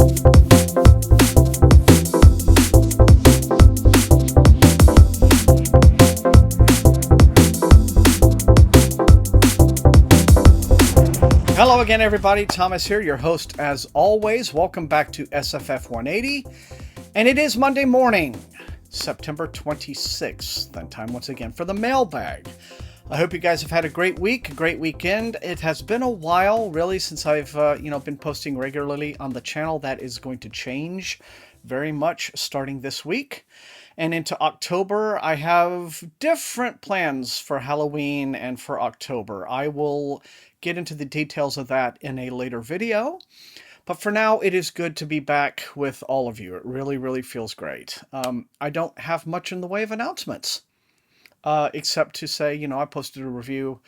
Hello again, everybody. Thomas here, your host as always. Welcome back to SFF180. And it is Monday morning, September 26th. And time once again for the mailbag. I hope you guys have had a great week, a great weekend. It has been a while, really, since I've been posting regularly on the channel. That is going to change very much starting this week. And into October, I have different plans for Halloween and for October. I will get into the details of that in a later video. But for now, it is good to be back with all of you. It really, really feels great. I don't have much in the way of announcements, except to say, I posted a review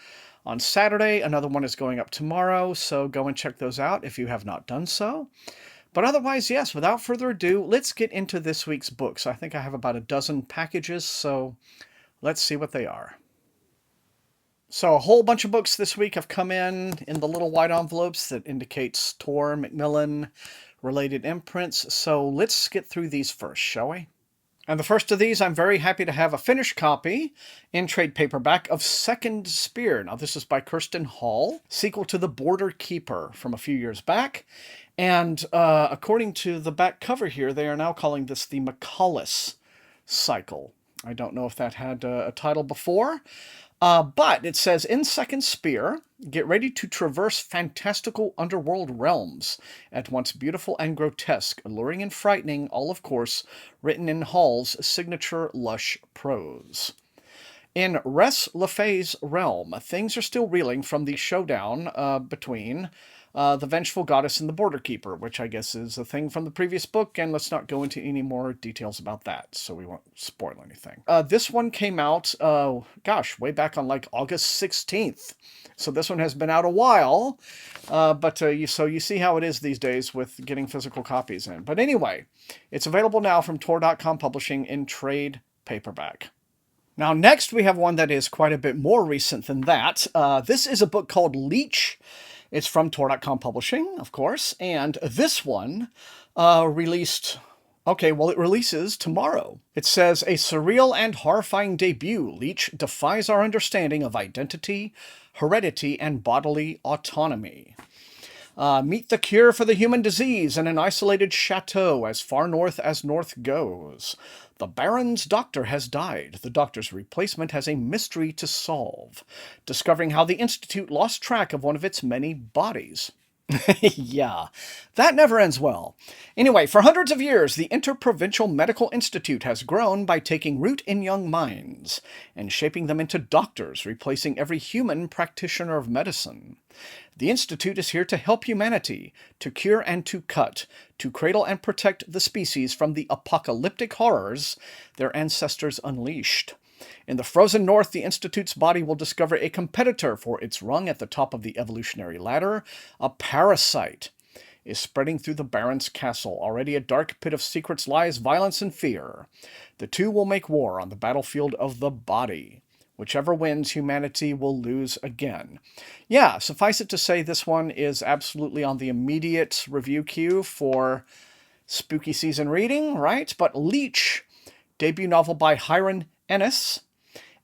on Saturday. Another one is going up tomorrow, so go and check those out if you have not done so. But otherwise, yes, without further ado, let's get into this week's books. I think I have about a dozen packages, so let's see what they are. So a whole bunch of books this week have come in the little white envelopes that indicates Tor, Macmillan, related imprints. So let's get through these first, shall we? And the first of these, I'm very happy to have a finished copy in trade paperback of Second Spear. Now, this is by Kirsten Hall, sequel to The Border Keeper from a few years back. And according to the back cover here, they are now calling this the McCullis cycle. I don't know if that had a title before. But it says, in Second Spear, get ready to traverse fantastical underworld realms, at once beautiful and grotesque, alluring and frightening, all, of course, written in Hall's signature lush prose. In Res Lefay's realm, things are still reeling from the showdown between the Vengeful Goddess and the Border Keeper, which I guess is a thing from the previous book, and let's not go into any more details about that, so we won't spoil anything. This one came out, way back on like August 16th, so this one has been out a while, but you see how it is these days with getting physical copies in. But anyway, it's available now from Tor.com Publishing in trade paperback. Now, next we have one that is quite a bit more recent than that. This is a book called Leech. It's from Tor.com Publishing, of course, and this one releases tomorrow. It says, a surreal and horrifying debut, Leech defies our understanding of identity, heredity, and bodily autonomy. Meet the cure for the human disease in an isolated chateau as far north as north goes. The Baron's doctor has died. The doctor's replacement has a mystery to solve, discovering how the Institute lost track of one of its many bodies. Yeah, that never ends well. Anyway, for hundreds of years, the Interprovincial Medical Institute has grown by taking root in young minds and shaping them into doctors, replacing every human practitioner of medicine. The Institute is here to help humanity, to cure and to cut, to cradle and protect the species from the apocalyptic horrors their ancestors unleashed. In the frozen north, the Institute's body will discover a competitor for its rung at the top of the evolutionary ladder. A parasite is spreading through the Baron's castle. Already a dark pit of secrets lies violence and fear. The two will make war on the battlefield of the body. Whichever wins, humanity will lose again. Yeah, suffice it to say, this one is absolutely on the immediate review queue for spooky season reading, right? But Leech, debut novel by Hiron Ennis,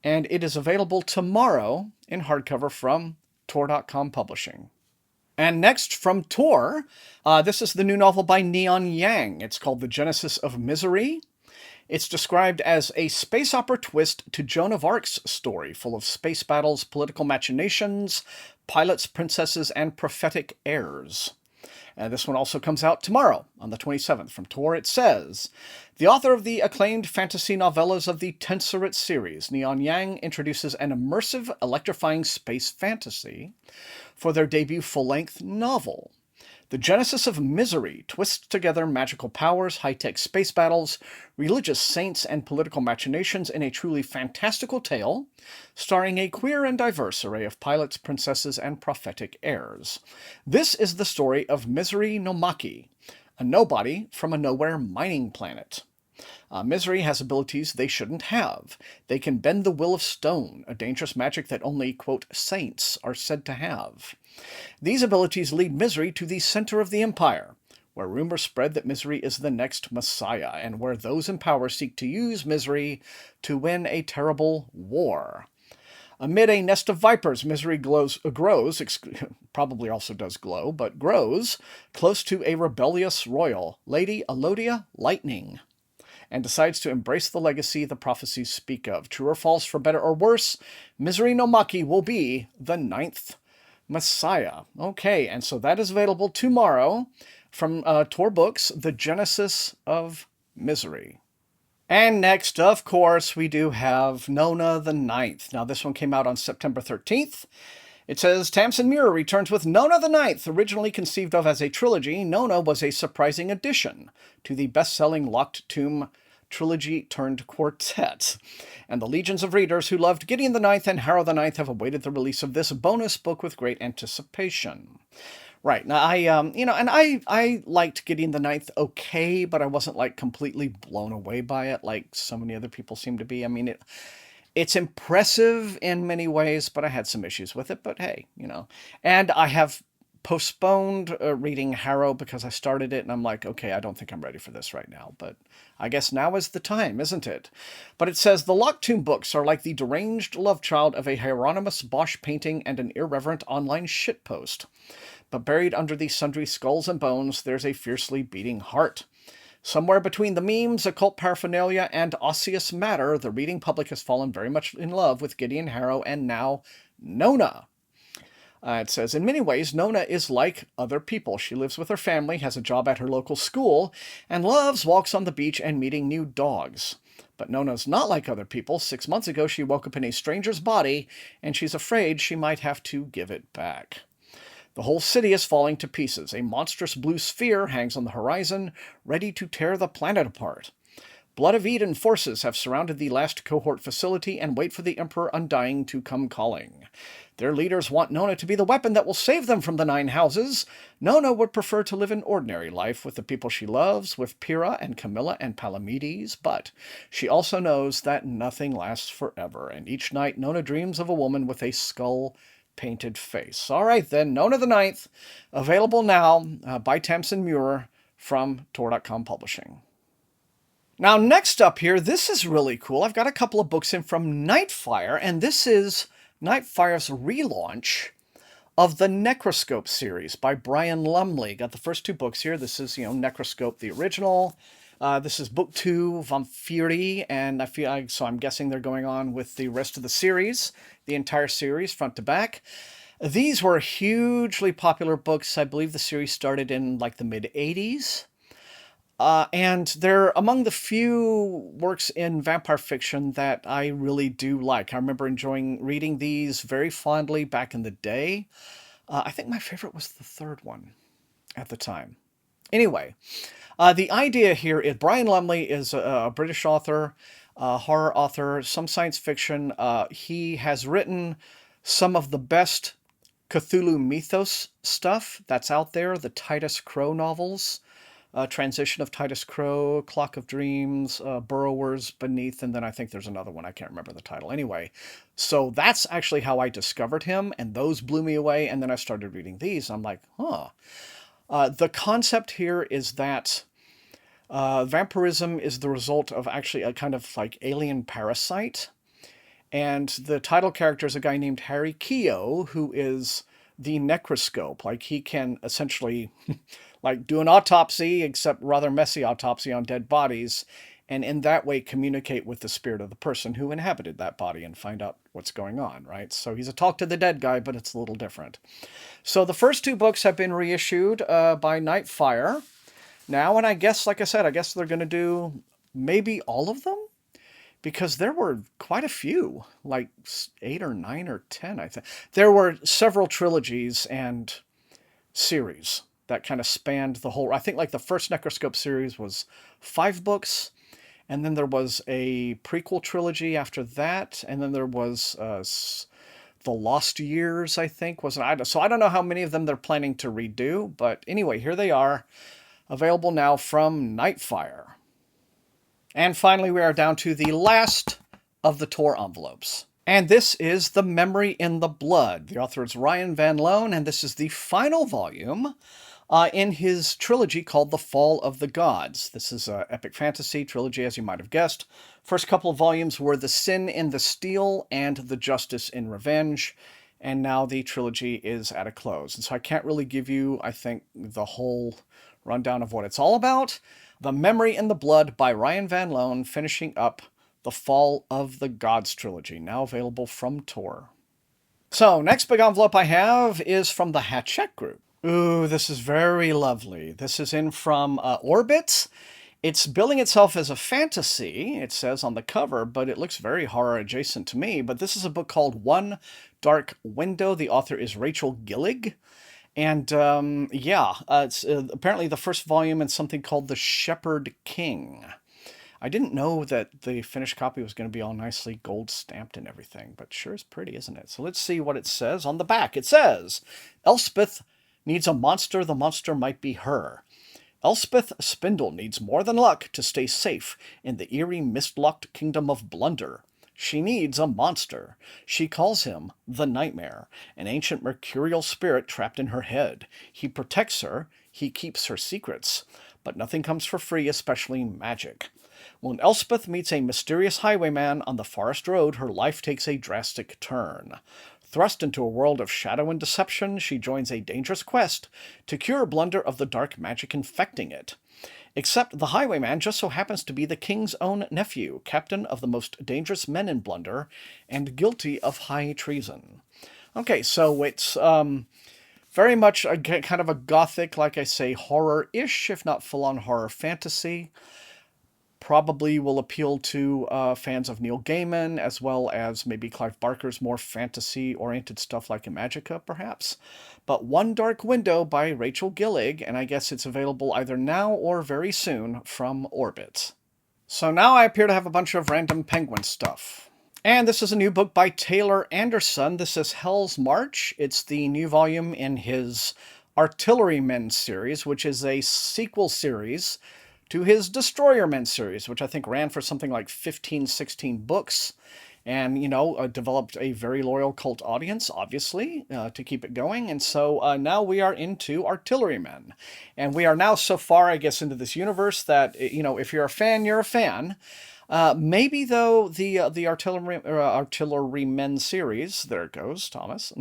and it is available tomorrow in hardcover from Tor.com Publishing. And next from Tor, this is the new novel by Neon Yang. It's called The Genesis of Misery. It's described as a space opera twist to Joan of Arc's story, full of space battles, political machinations, pilots, princesses, and prophetic airs. And this one also comes out tomorrow, on the 27th. From Tor, it says, the author of the acclaimed fantasy novellas of the Tenserate series, Neon Yang, introduces an immersive, electrifying space fantasy for their debut full-length novel. The Genesis of Misery twists together magical powers, high-tech space battles, religious saints, and political machinations in a truly fantastical tale, starring a queer and diverse array of pilots, princesses, and prophetic heirs. This is the story of Misery no Maki, a nobody from a nowhere mining planet. Misery has abilities they shouldn't have. They can bend the will of stone, a dangerous magic that only, quote, saints are said to have. These abilities lead Misery to the center of the Empire, where rumors spread that Misery is the next Messiah, and where those in power seek to use Misery to win a terrible war. Amid a nest of vipers, Misery grows, probably also does glow, but grows close to a rebellious royal, Lady Elodia Lightning, and decides to embrace the legacy the prophecies speak of. True or false, for better or worse, Misery no Maki will be the 9th Messiah. Okay, and so that is available tomorrow from Tor Books, The Genesis of Misery. And next, of course, we do have Nona the Ninth. Now, this one came out on September 13th. It says, Tamsin Muir returns with Nona the Ninth. Originally conceived of as a trilogy, Nona was a surprising addition to the best-selling Locked Tomb trilogy turned quartet. And the legions of readers who loved Gideon the Ninth and Harrow the Ninth have awaited the release of this bonus book with great anticipation. Right. Now, I liked Gideon the Ninth okay, but I wasn't, like, completely blown away by it like so many other people seem to be. I mean, it's impressive in many ways, but I had some issues with it. But hey, And I have postponed reading Harrow because I started it, and I'm like, okay, I don't think I'm ready for this right now. But I guess now is the time, isn't it? But it says, the Locked Tomb books are like the deranged love child of a Hieronymus Bosch painting and an irreverent online shitpost. But buried under these sundry skulls and bones, there's a fiercely beating heart. Somewhere between the memes, occult paraphernalia, and osseous matter, the reading public has fallen very much in love with Gideon Harrow and now Nona. It says, in many ways, Nona is like other people. She lives with her family, has a job at her local school, and loves walks on the beach and meeting new dogs. But Nona's not like other people. 6 months ago, she woke up in a stranger's body, and she's afraid she might have to give it back. The whole city is falling to pieces. A monstrous blue sphere hangs on the horizon, ready to tear the planet apart. Blood of Eden forces have surrounded the last cohort facility and wait for the Emperor Undying to come calling. Their leaders want Nona to be the weapon that will save them from the 9 houses. Nona would prefer to live an ordinary life with the people she loves, with Pyrrha and Camilla and Palamedes, but she also knows that nothing lasts forever, and each night Nona dreams of a woman with a skull-painted face. All right, then, Nona the Ninth, available now by Tamsin Muir from Tor.com Publishing. Now, next up here, this is really cool. I've got a couple of books in from Nightfire, and this is Nightfire's relaunch of the Necroscope series by Brian Lumley. Got the first 2 books here. This is, Necroscope, the original. This is book 2, Vampiri, and so I'm guessing they're going on with the rest of the series, the entire series, front to back. These were hugely popular books. I believe the series started in, like, the mid-'80s. And they're among the few works in vampire fiction that I really do like. I remember enjoying reading these very fondly back in the day. I think my favorite was the 3rd one at the time. Anyway, the idea here is Brian Lumley is a British author, horror author, some science fiction. He has written some of the best Cthulhu mythos stuff that's out there, the Titus Crow novels. Transition of Titus Crow, Clock of Dreams, Burrowers Beneath, and then I think there's another one. I can't remember the title. Anyway, so that's actually how I discovered him, and those blew me away, and then I started reading these. I'm like, huh. The concept here is that vampirism is the result of actually a kind of like alien parasite, and the title character is a guy named Harry Keogh, who is the Necroscope. Like, he can essentially like do an autopsy, except rather messy autopsy on dead bodies, and in that way communicate with the spirit of the person who inhabited that body and find out what's going on, right? So he's a talk to the dead guy, but it's a little different. So the first 2 books have been reissued by Nightfire now, and I guess, like I said, I guess they're going to do maybe all of them, because there were quite a few, like 8 or 9 or 10, I think. There were several trilogies and series that kind of spanned the whole. I think like the first Necroscope series was 5 books, and then there was a prequel trilogy after that, and then there was The Lost Years, I think, wasn't. So I don't know how many of them they're planning to redo, but anyway, here they are, available now from Nightfire. And finally, we are down to the last of the Tor envelopes. And this is The Memory in the Blood. The author is Ryan Van Loan, and this is the final volume in his trilogy called The Fall of the Gods. This is an epic fantasy trilogy, as you might have guessed. First couple of volumes were The Sin in the Steel and The Justice in Revenge, and now the trilogy is at a close. And so I can't really give you, I think, the whole rundown of what it's all about. The Memory in the Blood by Ryan Van Loan, finishing up The Fall of the Gods trilogy, now available from Tor. So, next big envelope I have is from the Hachette group. Ooh, this is very lovely. This is in from Orbit. It's billing itself as a fantasy, it says on the cover, but it looks very horror adjacent to me. But this is a book called One Dark Window. The author is Rachel Gillig. And it's apparently the first volume in something called The Shepherd King. I didn't know that the finished copy was going to be all nicely gold stamped and everything, but sure is pretty, isn't it? So let's see what it says on the back. It says, Elspeth needs a monster, the monster might be her. Elspeth Spindle needs more than luck to stay safe in the eerie mist-locked kingdom of Blunder. She needs a monster. She calls him the Nightmare, an ancient mercurial spirit trapped in her head. He protects her, he keeps her secrets, but nothing comes for free, especially magic. When Elspeth meets a mysterious highwayman on the forest road, her life takes a drastic turn. Thrust into a world of shadow and deception, she joins a dangerous quest to cure Blunder of the dark magic infecting it. Except the highwayman just so happens to be the king's own nephew, captain of the most dangerous men in Blunder, and guilty of high treason. Okay, so it's very much kind of a gothic, like I say, horror-ish, if not full-on horror fantasy. Probably will appeal to fans of Neil Gaiman, as well as maybe Clive Barker's more fantasy-oriented stuff like Imagica, perhaps. But One Dark Window by Rachel Gillig, and I guess it's available either now or very soon from Orbit. So now I appear to have a bunch of random Penguin stuff. And this is a new book by Taylor Anderson. This is Hell's March. It's the new volume in his Artillerymen series, which is a sequel series to his Destroyermen series, which I think ran for something like 15, 16 books, and, developed a very loyal cult audience, obviously, to keep it going. And so now we are into Artillerymen. And we are now so far, I guess, into this universe that, if you're a fan, you're a fan. Maybe, though, the Artillerymen series, there it goes, Thomas,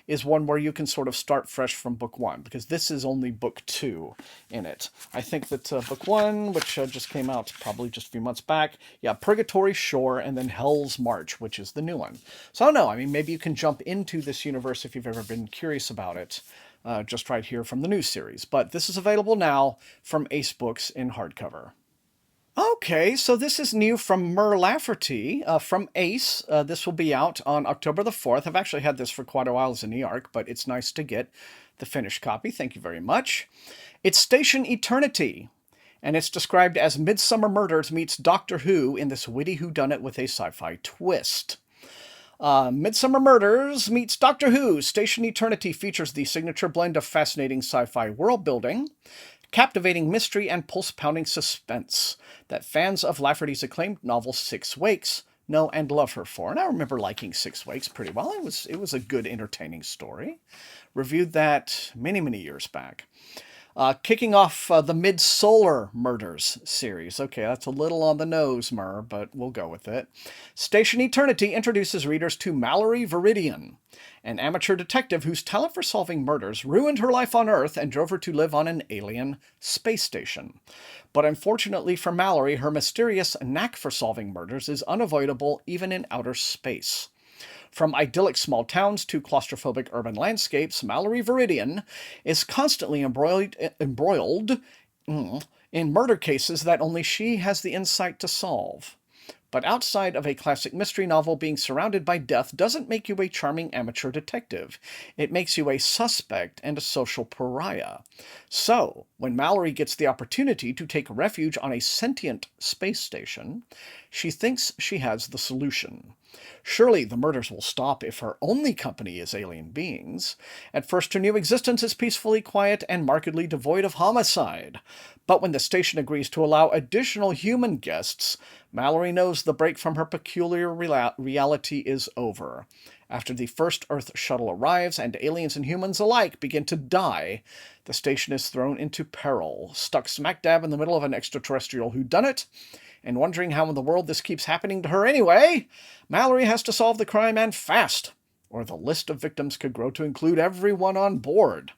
is one where you can sort of start fresh from book one, because this is only book 2 in it. I think that book 1, which just came out probably just a few months back, Purgatory Shore, and then Hell's March, which is the new one. So I don't know, maybe you can jump into this universe if you've ever been curious about it, just right here from the new series. But this is available now from Ace Books in hardcover. Okay, so this is new from Mur Lafferty from Ace. This will be out on October the 4th. I've actually had this for quite a while as an e-arc, but it's nice to get the finished copy. Thank you very much. It's Station Eternity, and it's described as Midsummer Murders meets Doctor Who in this witty whodunit with a sci-fi twist. Midsummer Murders meets Doctor Who. Station Eternity features the signature blend of fascinating sci-fi world building, captivating mystery, and pulse-pounding suspense that fans of Lafferty's acclaimed novel Six Wakes know and love her for. And I remember liking Six Wakes pretty well. It was a good, entertaining story. Reviewed that many, many years back. Kicking off the Mid-Solar Murders series. Okay, that's a little on the nose, Mur, but we'll go with it. Station Eternity introduces readers to Mallory Viridian, an amateur detective whose talent for solving murders ruined her life on Earth and drove her to live on an alien space station. But unfortunately for Mallory, her mysterious knack for solving murders is unavoidable even in outer space. From idyllic small towns to claustrophobic urban landscapes, Mallory Viridian is constantly embroiled in murder cases that only she has the insight to solve. But outside of a classic mystery novel, being surrounded by death doesn't make you a charming amateur detective. It makes you a suspect and a social pariah. So, when Mallory gets the opportunity to take refuge on a sentient space station, she thinks she has the solution. Surely the murders will stop if her only company is alien beings. At first, her new existence is peacefully quiet and markedly devoid of homicide. But when the station agrees to allow additional human guests, Mallory knows the break from her peculiar reality is over. After the first Earth shuttle arrives and aliens and humans alike begin to die, the station is thrown into peril, stuck smack dab in the middle of an extraterrestrial whodunit, and wondering how in the world this keeps happening to her anyway, Mallory has to solve the crime and fast, or the list of victims could grow to include everyone on board.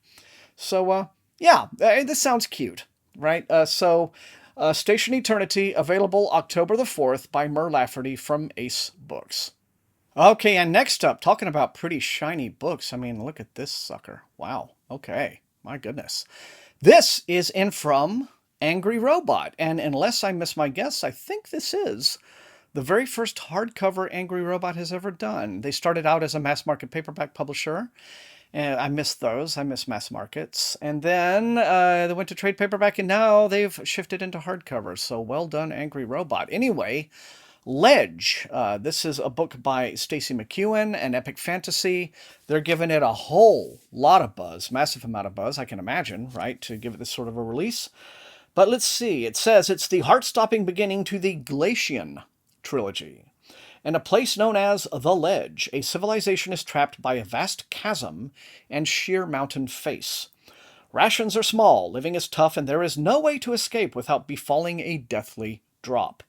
So, this sounds cute, right? Station Eternity, available October the 4th by Mur Lafferty from Ace Books. Okay, and next up, talking about pretty shiny books. I mean, look at this sucker. Wow. Okay. My goodness. This is in from Angry Robot, and unless I miss my guess, I think this is the very first hardcover Angry Robot has ever done. They started out as a mass market paperback publisher, and I missed those. I miss mass markets. And then they went to trade paperback, and now they've shifted into hardcovers. So well done, Angry Robot. Anyway, Ledge. This is a book by Stacey McEwen, an epic fantasy. They're giving it a whole lot of buzz, massive amount of buzz, I can imagine, right, to give it this sort of a release. But let's see. It says it's the heart-stopping beginning to the Glacian trilogy. In a place known as the Ledge, a civilization is trapped by a vast chasm and sheer mountain face. Rations are small, living is tough, and there is no way to escape without befalling a deathly drop.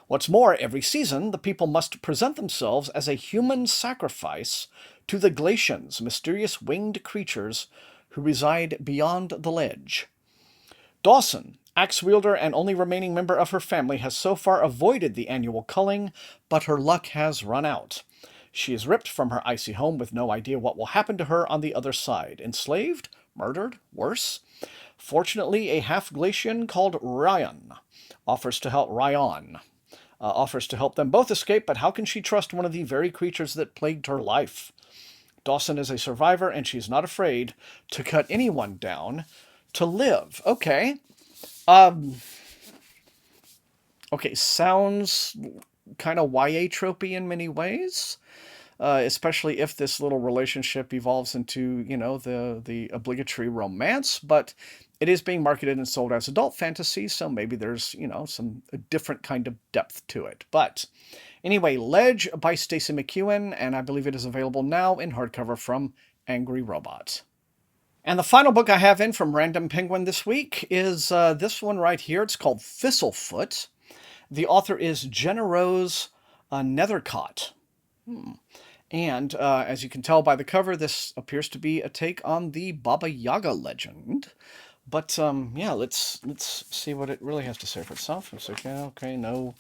What's more, every season, the people must present themselves as a human sacrifice to the Glacians, mysterious winged creatures who reside beyond the ledge. Dawson, axe wielder and only remaining member of her family, has so far avoided the annual culling, but her luck has run out. She is ripped from her icy home with no idea what will happen to her on the other side. Enslaved? Murdered? Worse? Fortunately, a half-Glacian called Ryan offers to help them both escape, but how can she trust one of the very creatures that plagued her life? Dawson is a survivor, and she's not afraid to cut anyone down to live. Okay. Okay, sounds kind of YA tropey in many ways, especially if this little relationship evolves into, the obligatory romance, but it is being marketed and sold as adult fantasy, so maybe there's, a different kind of depth to it. But anyway, Ledge by Stacey McEwen, and I believe it is available now in hardcover from Angry Robot. And the final book I have in from Random Penguin this week is this one right here. It's called Thistlefoot. The author is Jenna Rose Nethercott. And as you can tell by the cover, this appears to be a take on the Baba Yaga legend. But let's see what it really has to say for itself. Okay, no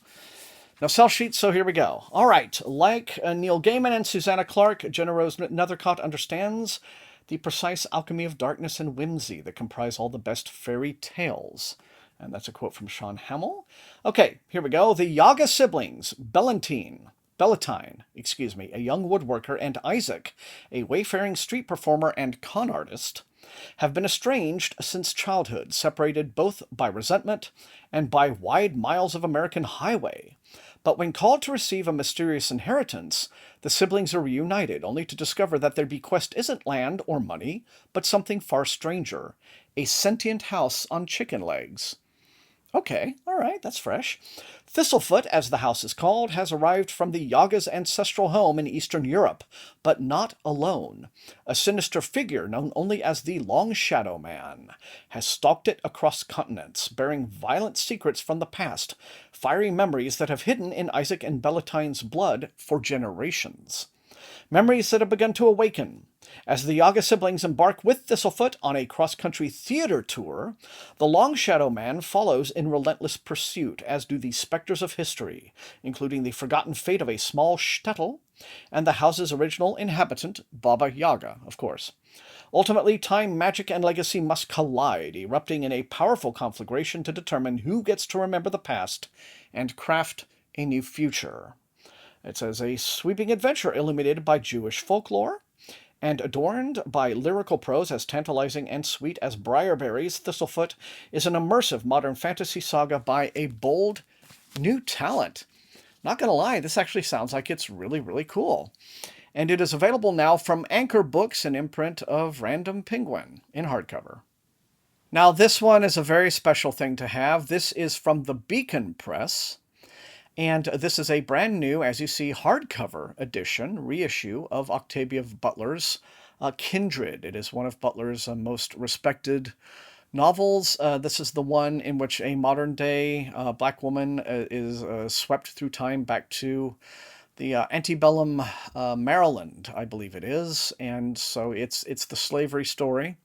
sell sheets, so here we go. All right, like Neil Gaiman and Susanna Clarke, Jenna Rose Nethercott understands the precise alchemy of darkness and whimsy that comprise all the best fairy tales. And that's a quote from Sean Hamill. Okay, here we go. The Yaga siblings, Bellatine, a young woodworker, and Isaac, a wayfaring street performer and con artist, have been estranged since childhood, separated both by resentment and by wide miles of American highway. But when called to receive a mysterious inheritance, the siblings are reunited, only to discover that their bequest isn't land or money, but something far stranger, a sentient house on chicken legs. Okay, all right, that's fresh. Thistlefoot, as the house is called, has arrived from the Yaga's ancestral home in Eastern Europe, but not alone. A sinister figure known only as the Long Shadow Man has stalked it across continents, bearing violent secrets from the past, fiery memories that have hidden in Isaac and Bellatine's blood for generations. Memories that have begun to awaken. As the Yaga siblings embark with Thistlefoot on a cross-country theater tour, the Long Shadow Man follows in relentless pursuit, as do the specters of history, including the forgotten fate of a small shtetl, and the house's original inhabitant, Baba Yaga, of course. Ultimately, time, magic, and legacy must collide, erupting in a powerful conflagration to determine who gets to remember the past and craft a new future. It says a sweeping adventure illuminated by Jewish folklore and adorned by lyrical prose as tantalizing and sweet as briarberries. Thistlefoot is an immersive modern fantasy saga by a bold new talent. not going to lie, this actually sounds like it's really, really cool. And it is available now from Anchor Books, an imprint of Random Penguin, in hardcover. Now, this one is a very special thing to have. This is from the Beacon Press, and this is a brand new, as you see, hardcover edition, reissue of Octavia Butler's Kindred. It is one of Butler's most respected novels. This is the one in which a modern-day black woman is swept through time back to the antebellum Maryland, I believe it is, and so it's the slavery story,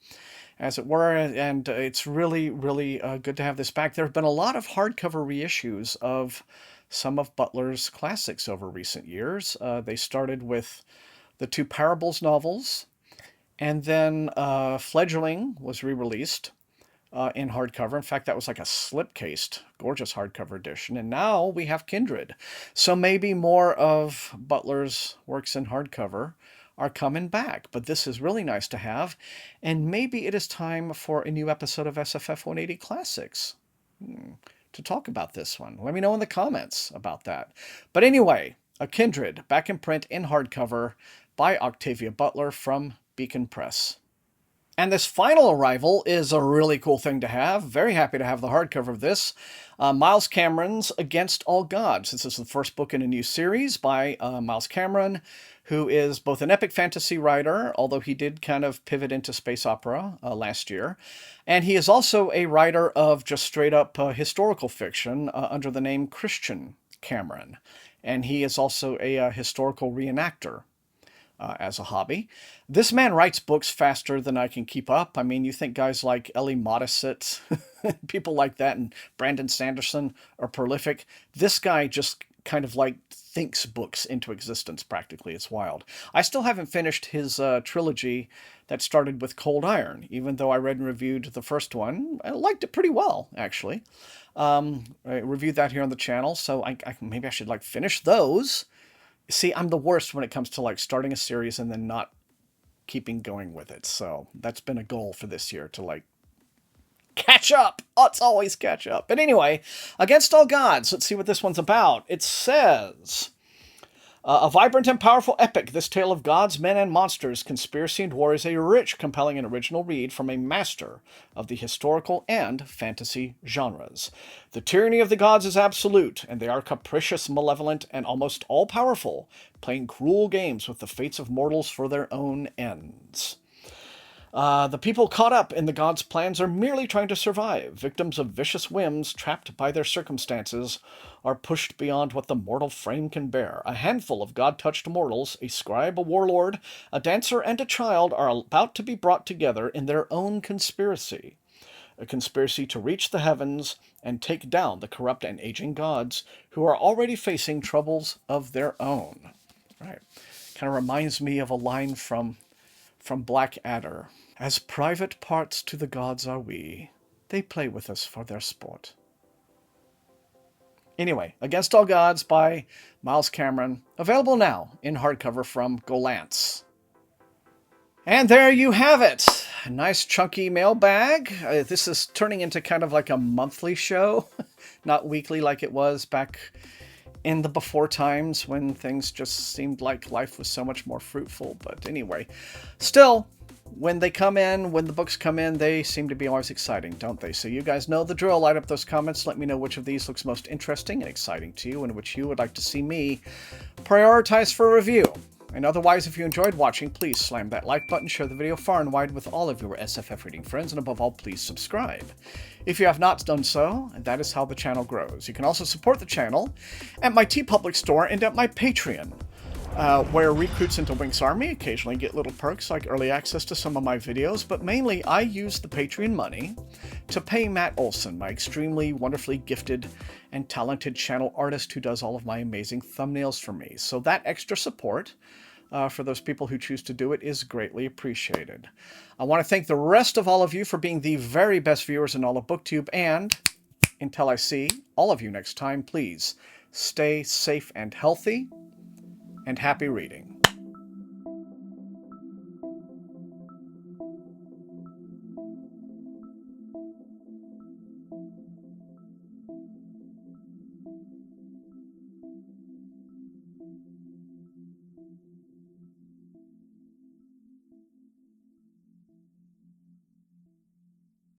as it were, and it's really, really good to have this back. There have been a lot of hardcover reissues of some of Butler's classics over recent years. They started with the two Parables novels, and then Fledgling was re-released in hardcover. In fact, that was like a slipcased, gorgeous hardcover edition. And now we have Kindred. So maybe more of Butler's works in hardcover are coming back. But this is really nice to have. And maybe it is time for a new episode of SFF180 Classics to talk about this one. Let me know in the comments about that. But anyway, a Kindred, back in print in hardcover by Octavia Butler from Beacon Press. And this final arrival is a really cool thing to have. Very happy to have the hardcover of this. Miles Cameron's Against All Gods. This is the first book in a new series by Miles Cameron, who is both an epic fantasy writer, although he did kind of pivot into space opera last year. And he is also a writer of just straight-up historical fiction under the name Christian Cameron. And he is also a historical reenactor. As a hobby. This man writes books faster than I can keep up. I mean, you think guys like Ellie Modesitt, people like that, and Brandon Sanderson are prolific. This guy just kind of like thinks books into existence practically. It's wild. I still haven't finished his trilogy that started with Cold Iron, even though I read and reviewed the first one. I liked it pretty well, actually. I reviewed that here on the channel, so maybe I should like finish those. See, I'm the worst when it comes to like starting a series and then not keeping going with it. So that's been a goal for this year, to like catch up. Let's always catch up. But anyway, Against All Gods. Let's see what this one's about. It says, a vibrant and powerful epic, this tale of gods, men, and monsters, conspiracy, and war is a rich, compelling, and original read from a master of the historical and fantasy genres. The tyranny of the gods is absolute, and they are capricious, malevolent, and almost all-powerful, playing cruel games with the fates of mortals for their own ends. The people caught up in the gods' plans are merely trying to survive. Victims of vicious whims, trapped by their circumstances, are pushed beyond what the mortal frame can bear. A handful of god-touched mortals, a scribe, a warlord, a dancer, and a child, are about to be brought together in their own conspiracy. A conspiracy to reach the heavens and take down the corrupt and aging gods who are already facing troubles of their own. Right. Kind of reminds me of a line from Blackadder. As private parts to the gods are we, they play with us for their sport. Anyway, Against All Gods by Miles Cameron, available now in hardcover from Golance. And there you have it. A nice chunky mailbag. This is turning into kind of like a monthly show, not weekly like it was back in the before times when things just seemed like life was so much more fruitful. But anyway, still, when they come in, when the books come in, they seem to be always exciting, don't they? So you guys know the drill. Light up those comments. Let me know which of these looks most interesting and exciting to you, and which you would like to see me prioritize for review. And otherwise, if you enjoyed watching, please slam that like button, share the video far and wide with all of your SFF reading friends, and above all, please subscribe. If you have not done so, that is how the channel grows. You can also support the channel at my TeePublic store and at my Patreon, where recruits into Wink's Army occasionally get little perks like early access to some of my videos, but mainly I use the Patreon money to pay Matt Olson, my extremely wonderfully gifted and talented channel artist who does all of my amazing thumbnails for me. So that extra support for those people who choose to do it is greatly appreciated. I want to thank the rest of all of you for being the very best viewers in all of BookTube, and until I see all of you next time, please stay safe and healthy, and happy reading.